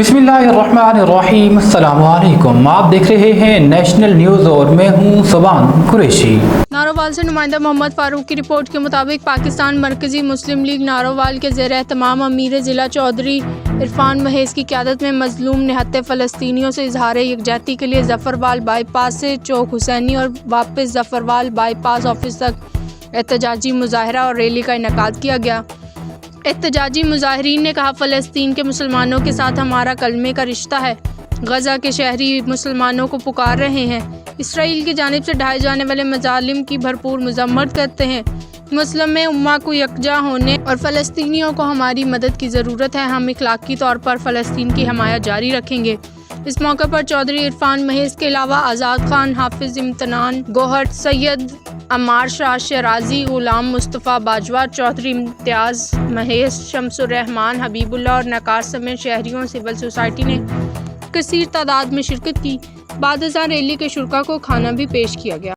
बिस्मिल्लाहिर्रहमानिर्रहीम। अस्सलाम वालेकुम। आप देख रहे हैं नेशनल न्यूज़ और मैं हूं सुबान कुरैशी। नारोवाल से नुमाइंदा मोहम्मद फारूक की रिपोर्ट के मुताबिक पाकिस्तान मरकजी मुस्लिम लीग नारोवाल के ज़ेर एहतमाम अमीर ज़िला चौधरी इरफान महेज़ की क़यादत में मज़लूम निहत्ते फ़लस्तीनियों से इजहार यकजहती के लिए ज़फ़रवाल बाईपास से चौक हुसैनी और वापस ज़फ़रवाल बाईपास ऑफिस तक एहतजाजी मुज़ाहरा और रैली का इनेकाद किया गया। एहतजाजी मुज़ाहिरीन ने कहा, फ़लस्तीन के मुसलमानों के साथ हमारा कलमे का रिश्ता है। गज़ा के शहरी मुसलमानों को पुकार रहे हैं, इसराइल की जानिब से ढाए जाने वाले मज़ालिम की भरपूर मज़म्मत करते हैं। मुस्लिम उम्मा को यकजा होने और फ़लस्तीनियों को हमारी मदद की ज़रूरत है। हम इखलाकी तौर पर फ़लस्तीन की हमायत जारी रखेंगे। इस मौके पर चौधरी इरफान महेज़ के अलावा आज़ाद खान, हाफिज़ इम्तिनान गोहर, सैयद अमार शाह शराजी, गुलाम मुस्तफ़ा बाजवा, चौधरी इम्तियाज़ महेज़, शमसुर रहमान, हबीबुल्लाह और नकार समेत शहरियों सिविल सोसाइटी ने कसीर तादाद में शिरकत की। बाद अज़ां रैली के शुरका को खाना भी पेश किया गया।